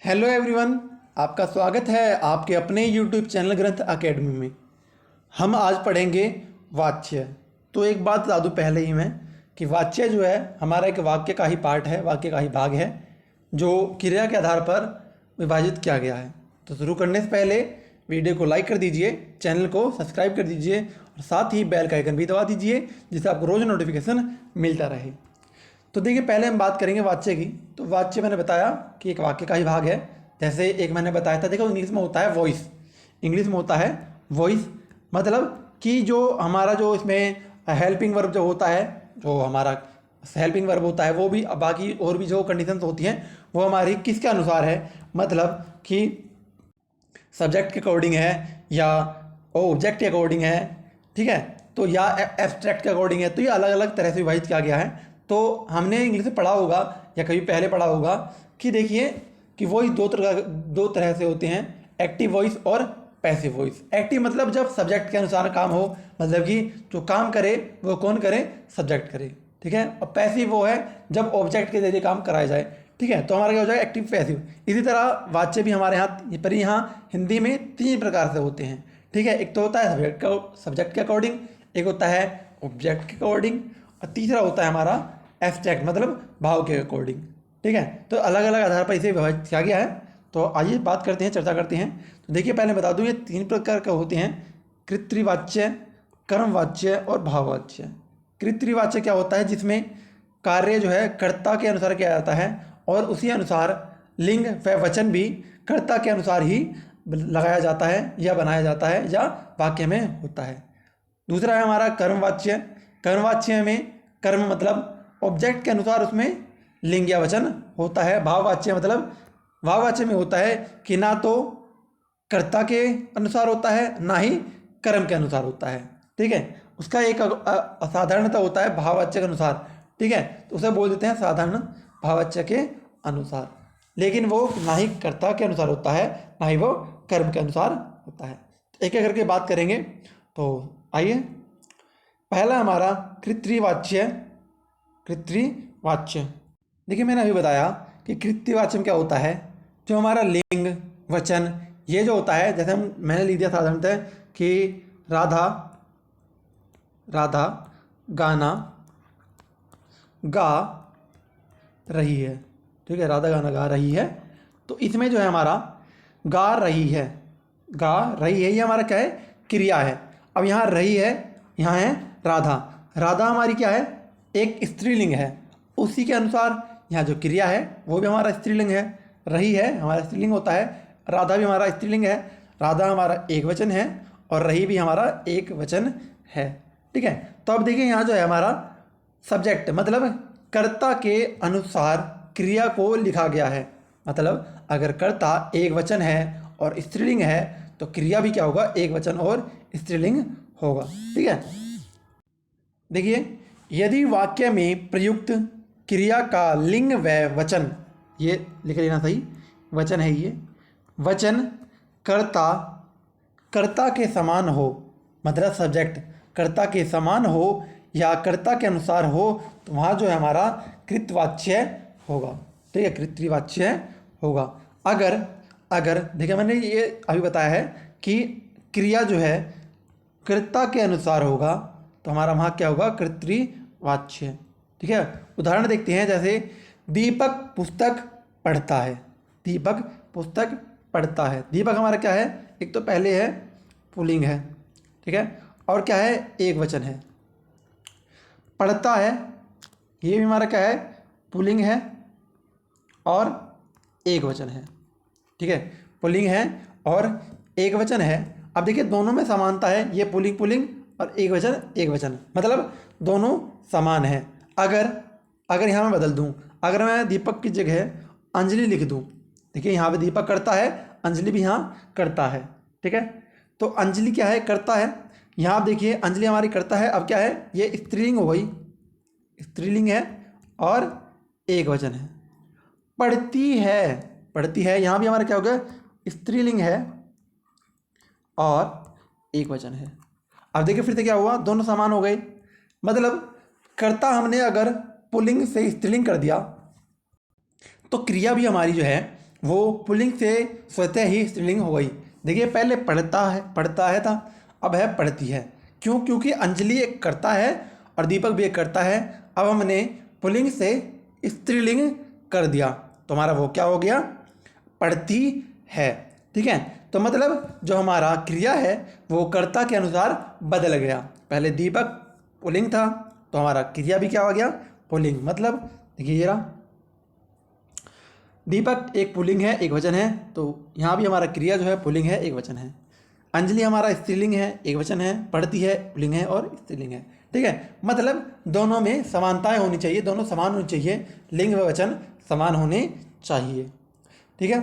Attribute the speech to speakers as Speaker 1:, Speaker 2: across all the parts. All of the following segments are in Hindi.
Speaker 1: हेलो एवरीवन, आपका स्वागत है आपके अपने यूट्यूब चैनल ग्रंथ अकेडमी में। हम आज पढ़ेंगे वाच्य। तो एक बात बता दूं पहले ही मैं कि वाच्य जो है हमारा एक वाक्य का ही पार्ट है, वाक्य का ही भाग है जो क्रिया के आधार पर विभाजित किया गया है। तो शुरू करने से पहले वीडियो को लाइक कर दीजिए, चैनल को सब्सक्राइब कर दीजिए और साथ ही बेल का आइकन भी दबा दीजिए जिससे आपको रोज़ नोटिफिकेशन मिलता रहे। तो देखिए, पहले हम बात करेंगे वाच्य की। तो वाच्य मैंने बताया कि एक वाक्य का ही भाग है। जैसे एक मैंने बताया था, देखो इंग्लिश में होता है वॉइस, इंग्लिश में होता है वॉइस, मतलब कि जो हमारा जो इसमें हेल्पिंग वर्ब जो होता है, जो हमारा हेल्पिंग वर्ब होता है वो भी, बाकी और भी जो कंडीशंस होती हैं वो हमारी किसके अनुसार है, मतलब कि सब्जेक्ट के अकॉर्डिंग है या ऑब्जेक्ट के अकॉर्डिंग है, ठीक है, तो या एब्स्ट्रैक्ट के अकॉर्डिंग है। तो ये अलग अलग तरह से विभाजित किया गया है। तो हमने इंग्लिश में पढ़ा होगा या कभी पहले पढ़ा होगा कि देखिए कि वॉइस दो तरह से होते हैं, एक्टिव वॉइस और पैसिव वॉइस। एक्टिव मतलब जब सब्जेक्ट के अनुसार काम हो, मतलब कि जो काम करे वो कौन करे, सब्जेक्ट करे, ठीक है। और पैसिव वो है जब ऑब्जेक्ट के जरिए काम कराया जाए, ठीक है। तो हमारा क्या हो जाएगा, एक्टिव पैसिव। इसी तरह वाच्य भी हमारे यहाँ पर यहाँ हिंदी में 3 प्रकार से होते हैं, ठीक है। एक तो होता है सब्जेक्ट के अकॉर्डिंग, एक होता है ऑब्जेक्ट के अकॉर्डिंग और तीसरा होता है हमारा एब्स्ट्रैक्ट मतलब भाव के अकॉर्डिंग, ठीक है। तो अलग अलग आधार पर इसे विभाजित किया गया है। तो आइए बात करते हैं, चर्चा करते हैं। तो देखिए, पहले बता दूं ये 3 प्रकार के होते हैं, कृत्रिवाच्य, कर्मवाच्य और भाववाच्य। कृत्रिवाच्य क्या होता है, जिसमें कार्य जो है कर्ता के अनुसार किया जाता है और उसी अनुसार लिंग व वचन भी कर्ता के अनुसार ही लगाया जाता है या बनाया जाता है या वाक्य में होता है। दूसरा है हमारा कर्मवाच्य। कर्मवाच्य में कर्म मतलब ऑब्जेक्ट के अनुसार उसमें लिंग या वचन होता है। भाववाच्य मतलब भाववाच्य में होता है कि ना तो कर्ता के अनुसार होता है ना ही कर्म के अनुसार होता है, ठीक है। उसका एक असाधारणता होता है भाववाच्य के अनुसार, ठीक है, तो उसे बोल देते हैं साधारण भाववाच्य के अनुसार, लेकिन वो ना ही कर्ता के अनुसार होता है ना ही वो कर्म के अनुसार होता है। एक एक करके बात करेंगे। तो आइए, पहला हमारा कृत्रिवाच्य। कृत्रिवाच्य देखिए, मैंने अभी बताया कि कृत्रिवाच्य में क्या होता है, जो हमारा लिंग वचन ये जो होता है, जैसे मैंने लिख दिया साधारणतः कि राधा गाना गा रही है, ठीक है, राधा गाना गा रही है। तो इसमें जो है हमारा गा रही है ये हमारा क्या है, क्रिया है। अब यहाँ रही है, यहाँ है राधा हमारी क्या है, एक स्त्रीलिंग है। उसी के अनुसार यहाँ जो क्रिया है वो भी हमारा स्त्रीलिंग है। रही है हमारा स्त्रीलिंग होता है, राधा भी हमारा स्त्रीलिंग है, राधा हमारा एक वचन है और रही भी हमारा एक वचन है, ठीक है। तो अब देखिए, यहाँ जो है हमारा सब्जेक्ट मतलब कर्ता के अनुसार क्रिया को लिखा गया है। मतलब अगर कर्ता एक वचन है और स्त्रीलिंग है तो क्रिया भी क्या होगा, एक वचन और स्त्रीलिंग होगा, ठीक है। देखिए, यदि वाक्य में प्रयुक्त क्रिया का लिंग व वचन, ये लिख लेना सही, वचन है ये, वचन कर्ता के समान हो, मतलब सब्जेक्ट कर्ता के समान हो या कर्ता के अनुसार हो, तो वहाँ जो है हमारा कृतवाच्य होगा, ठीक है, कृतवाच्य होगा। अगर देखिए, मैंने ये अभी बताया है कि क्रिया जो है कर्ता के अनुसार होगा तो हमारा वहाँ क्या होगा, कृतवाच्य, ठीक है। उदाहरण देखते हैं, जैसे दीपक पुस्तक पढ़ता है। दीपक पुस्तक पढ़ता है, दीपक हमारा क्या है, एक तो पहले है पुल्लिंग है, ठीक है, और क्या है, एक वचन है। पढ़ता है ये भी हमारा क्या है, पुल्लिंग है और एक वचन है, ठीक है, पुल्लिंग है और एक वचन है। अब देखिए, दोनों में समानता है, ये पुल्लिंग और एक वचन मतलब दोनों समान है। अगर यहाँ मैं बदल दूँ, अगर मैं दीपक की जगह अंजलि लिख दूँ, देखिए यहाँ पे दीपक करता है, अंजलि भी यहाँ करता है, ठीक है। तो अंजलि क्या है, करता है, यहाँ आप देखिए अंजलि हमारी करता है। अब क्या है, ये स्त्रीलिंग हो गई, स्त्रीलिंग है और एक वचन है। पढ़ती है यहाँ भी हमारा क्या हो गया, स्त्रीलिंग है और एक वचन है। अब देखिए फिर से क्या हुआ, दोनों समान हो गए, मतलब कर्ता हमने अगर पुल्लिंग से स्त्रीलिंग कर दिया तो क्रिया भी हमारी जो है वो पुल्लिंग से स्वतः ही स्त्रीलिंग हो गई। देखिए पहले पढ़ता है था, अब है पढ़ती है। क्यों? क्योंकि अंजलि एक करता है और दीपक भी एक करता है। अब हमने पुल्लिंग से स्त्रीलिंग कर दिया तो हमारा वो क्या हो गया? पढ़ती है। ठीक है, तो मतलब जो हमारा क्रिया है वो कर्ता के अनुसार बदल गया। पहले दीपक पुल्लिंग था तो हमारा क्रिया भी क्या हो गया? पुल्लिंग। मतलब देखिए ये रहा, दीपक एक पुल्लिंग है, एक वचन है, तो यहाँ भी हमारा क्रिया जो है पुल्लिंग है, एक वचन है। अंजलि हमारा स्त्रीलिंग है, एक वचन है, पढ़ती है पुल्लिंग है और स्त्रीलिंग है। ठीक है, मतलब दोनों में समानताएं होनी चाहिए, दोनों समान होनी चाहिए, लिंग व वचन समान होने चाहिए। ठीक है,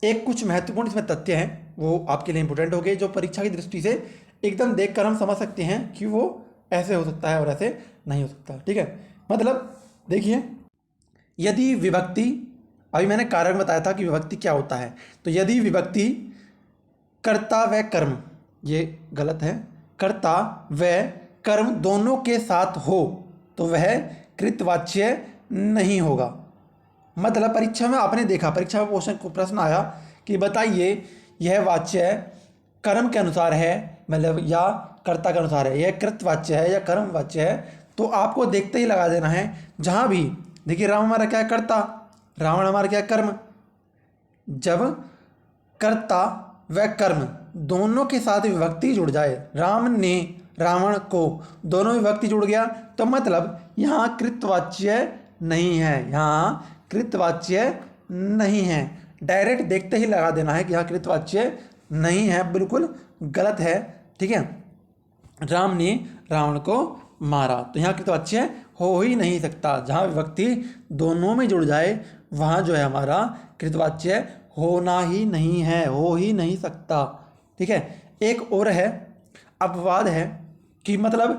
Speaker 1: एक कुछ महत्वपूर्ण इसमें तथ्य हैं वो आपके लिए इंपॉर्टेंट हो गए, जो परीक्षा की दृष्टि से एकदम देखकर हम समझ सकते हैं कि वो ऐसे हो सकता है और ऐसे नहीं हो सकता। ठीक है, मतलब देखिए, यदि विभक्ति, अभी मैंने कारण बताया था कि विभक्ति क्या होता है, तो यदि विभक्ति कर्ता व कर्म, ये गलत है, कर्ता व कर्म दोनों के साथ हो तो वह कृतवाच्य नहीं होगा। मतलब परीक्षा में आपने देखा, परीक्षा में प्रश्न आया कि बताइए यह वाच्य कर्म के अनुसार है, मतलब या कर्ता के अनुसार है, यह कृतवाच्य है या कर्म वाच्य है, तो आपको देखते ही लगा देना है। जहाँ भी देखिए, राम हमारा क्या है? कर्ता, रावण हमारा क्या है? कर्म। जब कर्ता व कर्म दोनों के साथ विभक्ति जुड़ जाए, राम ने रावण को, दोनों विभक्ति जुड़ गया, तो मतलब यहाँ कृतवाच्य नहीं है, यहाँ कृतवाच्य नहीं है। डायरेक्ट देखते ही लगा देना है कि यहाँ कृतवाच्य नहीं है, बिल्कुल गलत है। ठीक है, राम ने रावण को मारा, तो यहाँ कृतवाच्य हो ही नहीं सकता। जहाँ विभक्ति दोनों में जुड़ जाए वहाँ जो है हमारा कृतवाच्य होना ही नहीं है, हो ही नहीं सकता। ठीक है, एक और है, अपवाद है कि मतलब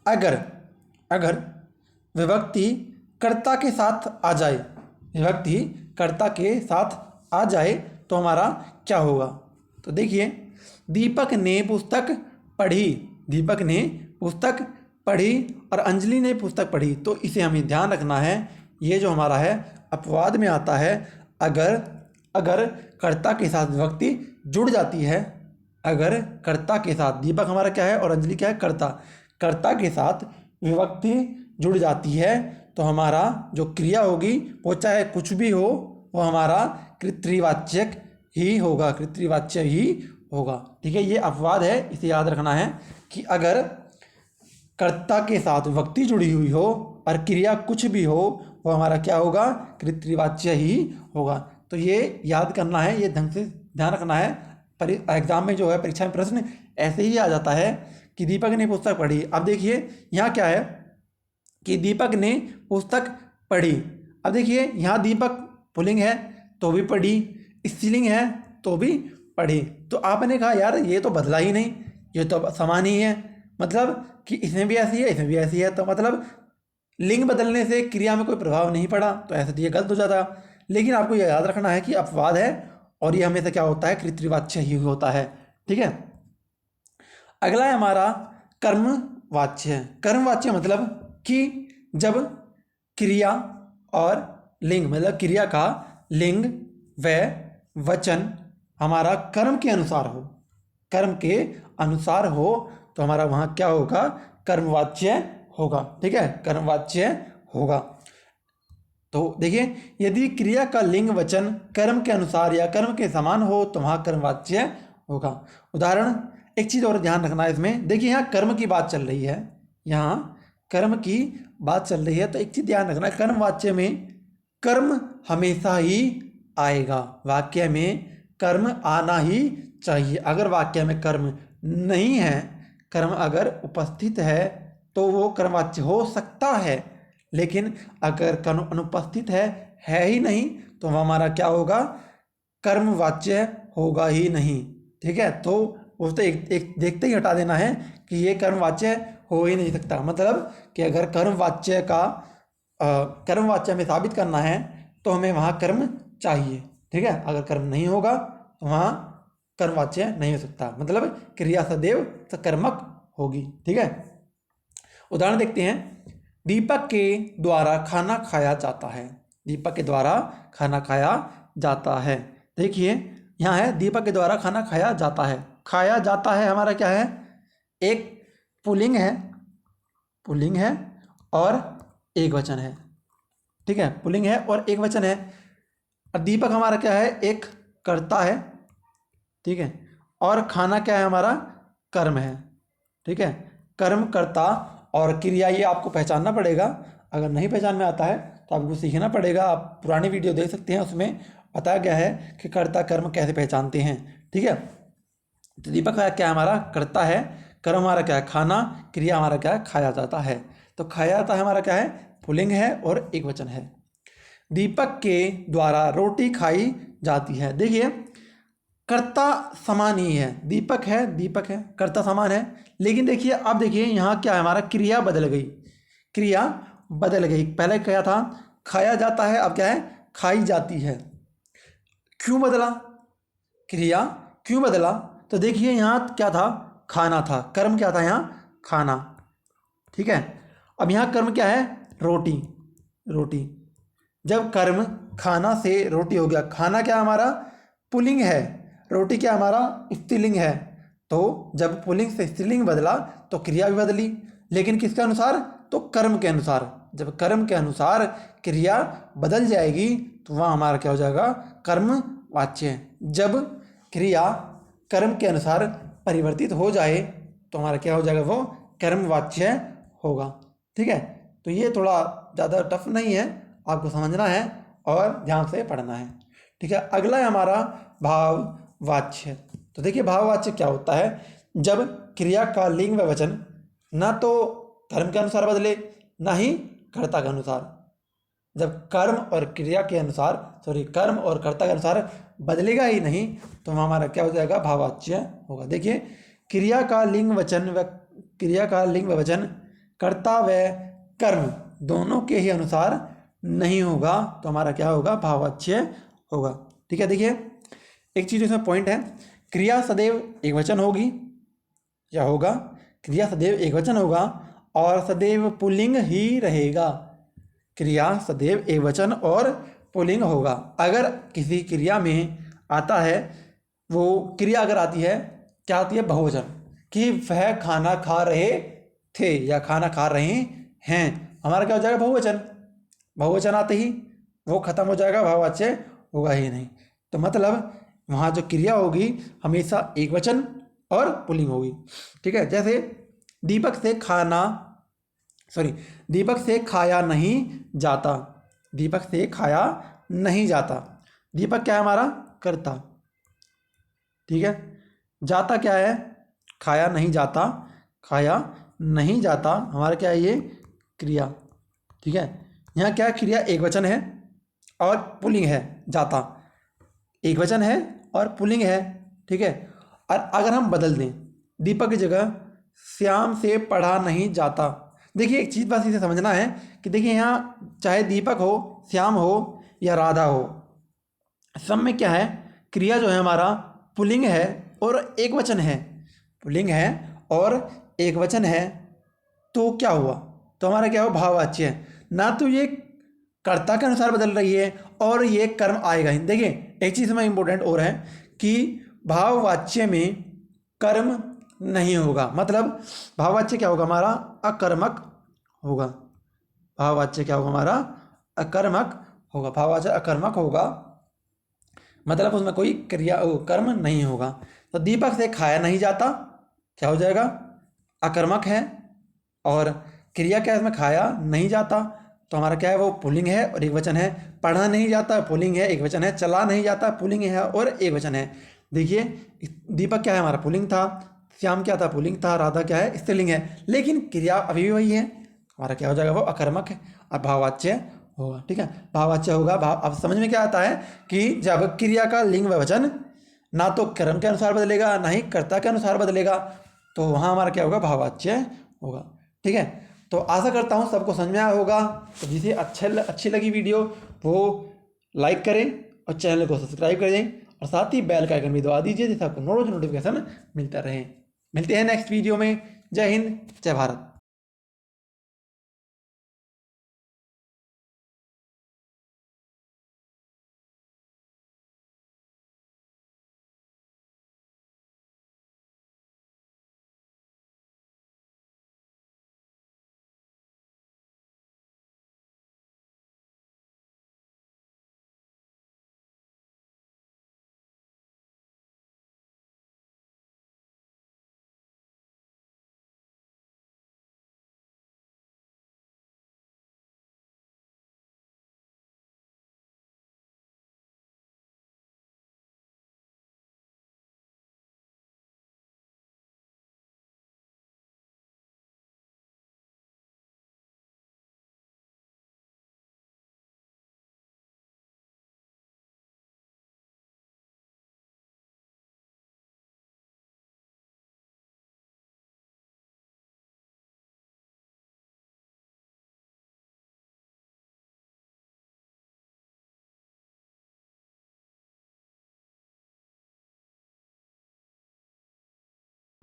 Speaker 1: अगर विभक्ति कर्ता के साथ आ जाए, विभक्ति कर्ता के साथ आ जाए तो हमारा क्या होगा? तो देखिए, दीपक ने पुस्तक पढ़ी, दीपक ने पुस्तक पढ़ी और अंजलि ने पुस्तक पढ़ी, तो इसे हमें ध्यान रखना है। ये जो हमारा है अपवाद में आता है, अगर कर्ता के साथ विभक्ति जुड़ जाती है, अगर कर्ता के साथ, दीपक हमारा क्या है और अंजलि क्या है? कर्ता, कर्ता के साथ विभक्ति जुड़ जाती है तो हमारा जो क्रिया होगी वो चाहे कुछ भी हो, वो हमारा कृतवाच्यक ही होगा, कृतवाच्य ही होगा। ठीक है, ये अपवाद है, इसे याद रखना है कि अगर कर्ता के साथ विभक्ति जुड़ी हुई हो और क्रिया कुछ भी हो, वो हमारा क्या होगा? कृतवाच्य ही होगा। तो ये याद करना है, ये ढंग से ध्यान रखना है। एग्जाम में जो है, परीक्षा में प्रश्न ऐसे ही आ जाता है कि दीपक ने पुस्तक पढ़ी। अब देखिए यहाँ क्या है कि दीपक ने पुस्तक पढ़ी। अब देखिए यहाँ दीपक पुल्लिंग है तो भी पढ़ी, स्त्रीलिंग है तो भी पढ़ी। तो आपने कहा यार ये तो बदला ही नहीं, ये तो समान ही है, मतलब कि इसमें भी ऐसी है, इसमें भी ऐसी है, तो मतलब लिंग बदलने से क्रिया में कोई प्रभाव नहीं पड़ा, तो ऐसे तो ये गलत हो जाता। लेकिन आपको यह याद रखना है कि अपवाद है और ये हमेशा क्या होता है? कृतवाच्य ही होता है। ठीक है, अगला है हमारा कर्मवाच्य। कर्मवाच्य मतलब कि जब क्रिया और लिंग, मतलब क्रिया का लिंग व वचन हमारा कर्म के अनुसार हो, कर्म के अनुसार हो तो हमारा वहाँ क्या होगा? कर्मवाच्य होगा। ठीक है, कर्मवाच्य होगा। तो देखिए, यदि क्रिया का लिंग वचन कर्म के अनुसार या कर्म के समान हो तो वहाँ कर्मवाच्य होगा। उदाहरण, एक चीज़ और ध्यान रखना है इसमें, देखिए यहाँ कर्म की बात चल रही है, यहाँ कर्म की बात चल रही है, तो एक चीज़ ध्यान रखना, कर्मवाच्य में कर्म हमेशा ही आएगा, वाक्य में कर्म आना ही चाहिए। अगर वाक्य में कर्म नहीं है, कर्म अगर उपस्थित है तो वो कर्मवाच्य हो सकता है, लेकिन अगर कर्म अनुपस्थित है ही नहीं, तो वह हमारा क्या होगा? कर्मवाच्य होगा ही नहीं। ठीक है, तो उस तो एक देखते ही हटा देना है कि ये कर्मवाच्य हो ही नहीं सकता। मतलब कि अगर कर्मवाच्य में साबित करना है तो हमें वहाँ कर्म चाहिए। ठीक है, अगर कर्म नहीं होगा तो वहाँ कर्मवाच्य नहीं हो सकता, मतलब क्रिया सदैव सकर्मक होगी। ठीक है, उदाहरण देखते हैं, दीपक के द्वारा खाना खाया जाता है, दीपक के द्वारा खाना खाया जाता है। देखिए यहाँ है दीपक के द्वारा खाना खाया जाता है। खाया जाता है हमारा क्या है, एक पुल्लिंग है, पुल्लिंग है और एक वचन है। ठीक है, पुल्लिंग है और एक वचन है। और दीपक हमारा क्या है, एक कर्ता है। ठीक है, और खाना क्या है हमारा, कर्म है। ठीक है, कर्म, कर्ता और क्रिया, ये आपको पहचानना पड़ेगा। अगर नहीं पहचान में आता है तो आपको सीखना पड़ेगा। आप पुरानी वीडियो देख सकते हैं, उसमें बताया गया है कि कर्ता कर्म कैसे पहचानते हैं। ठीक है, तो दीपक क्या है हमारा, कर्ता है। कर्म हमारा क्या है, खाना। क्रिया हमारा क्या है, खाया जाता है। तो खाया जाता है हमारा क्या है, पुल्लिंग है और एक वचन है। दीपक के द्वारा रोटी खाई जाती है। देखिए कर्ता समान ही है, दीपक है, दीपक है, कर्ता समान है। लेकिन देखिए अब देखिए यहाँ क्या है हमारा, क्रिया बदल गई। क्रिया बदल गई, पहले क्या था, खाया जाता है, अब क्या है, खाई जाती है। क्यों बदला, क्रिया क्यों बदला, तो देखिए यहाँ क्या था, खाना था। कर्म क्या था यहाँ, खाना। ठीक है, अब यहाँ कर्म क्या है, रोटी, रोटी। जब कर्म खाना से रोटी हो गया, खाना क्या हमारा, पुल्लिंग है, रोटी क्या हमारा, स्त्रीलिंग है। तो जब पुल्लिंग से स्त्रीलिंग बदला तो क्रिया भी बदली, लेकिन किसके अनुसार, तो कर्म के अनुसार। जब कर्म के अनुसार क्रिया बदल जाएगी तो वहाँ हमारा क्या हो जाएगा, कर्म वाच्य। जब क्रिया कर्म के अनुसार परिवर्तित हो जाए तो हमारा क्या हो जाएगा, वो कर्म वाच्य होगा। ठीक है, तो ये थोड़ा ज़्यादा टफ नहीं है, आपको समझना है और ध्यान से पढ़ना है। ठीक है, अगला है हमारा भाववाच्य। तो देखिए भाववाच्य क्या होता है, जब क्रिया का लिंग व वचन ना तो कर्म के अनुसार बदले, ना ही कर्ता के अनुसार। जब कर्म और क्रिया के अनुसार, कर्म और कर्ता के अनुसार बदलेगा ही नहीं तो हमारा क्या हो जाएगा, भाववाच्य होगा। देखिए क्रिया का लिंग वचन व क्रिया का लिंग व वचन कर्ता व कर्म दोनों के ही अनुसार नहीं होगा तो हमारा क्या होगा, भाववाच्य होगा। ठीक है, देखिए एक चीज़ इसमें पॉइंट है, क्रिया सदैव एक वचन होगी या होगा, क्रिया सदैव एक वचन होगा और सदैव पुल्लिंग ही रहेगा। क्रिया सदैव एक वचन और पुल्लिंग होगा। अगर किसी क्रिया में आता है, वो क्रिया अगर आती है, क्या आती है, बहुवचन, कि वह खाना खा रहे थे या खाना खा रहे हैं, हमारा क्या हो जाएगा, बहुवचन। बहुवचन आते ही वो खत्म हो जाएगा, भाववाच्य होगा ही नहीं। तो मतलब वहाँ जो क्रिया होगी हमेशा एक वचन और पुल्लिंग होगी। ठीक है, जैसे दीपक से खाना, दीपक से खाया नहीं जाता, दीपक से खाया नहीं जाता। दीपक क्या है हमारा, कर्ता। ठीक है, जाता क्या है, खाया नहीं जाता, खाया नहीं जाता हमारा क्या है, ये क्रिया। ठीक है, यहाँ क्या क्रिया एक वचन है और पुल्लिंग है, जाता एक वचन है और पुल्लिंग है। ठीक है, और अगर हम बदल दें, दीपक की जगह श्याम से पढ़ा नहीं जाता। देखिए एक चीज़ बस इसे समझना है कि देखिए यहाँ चाहे दीपक हो, श्याम हो या राधा हो, सब में क्या है, क्रिया जो है हमारा पुल्लिंग है और एक वचन है, पुल्लिंग है और एक वचन है। तो क्या हुआ, तो हमारा क्या हुआ, भाववाच्य है। ना तो ये कर्ता के अनुसार बदल रही है और ये कर्म आएगा ही। देखिए एक चीज़ में इंपॉर्टेंट और है कि भाववाच्य में कर्म नहीं होगा, मतलब भाववाच्य क्या होगा हमारा, अकर्मक होगा। भाववाच्य क्या होगा हमारा, अकर्मक होगा। भाववाच्य अकर्मक होगा, मतलब उसमें कोई क्रिया कर्म नहीं होगा। तो दीपक से खाया नहीं जाता क्या हो जाएगा, अकर्मक है, और क्रिया क्या है इसमें, खाया नहीं जाता, तो हमारा क्या है, वो पुल्लिंग है और एक वचन है। पढ़ा नहीं जाता पुल्लिंग है, एक वचन है। चला नहीं जाता पुल्लिंग है और एक वचन है। देखिए दीपक क्या है हमारा, पुल्लिंग था, श्याम क्या था, पुल्लिंग था, राधा क्या है, स्त्रीलिंग है, लेकिन क्रिया अभी भी वही है, हमारा क्या हो जाएगा, वो अकर्मक है और भाववाच्य होगा। ठीक है, भाववाच्य होगा। अब समझ में क्या आता है कि जब क्रिया का लिंग व वचन ना तो कर्म के अनुसार बदलेगा ना ही कर्ता के अनुसार बदलेगा तो वहाँ हमारा क्या होगा, भाववाच्य होगा। ठीक है, तो आशा करता हूँ सबको समझ में आया होगा। तो जिसे अच्छी लगी वीडियो वो लाइक करें और चैनल को सब्सक्राइब कर दें और साथ ही बेल का आइकन भी दबा दीजिए जिससे आपको रोज नोटिफिकेशन मिलता रहे। मिलते हैं नेक्स्ट वीडियो में। जय हिंद, जय भारत।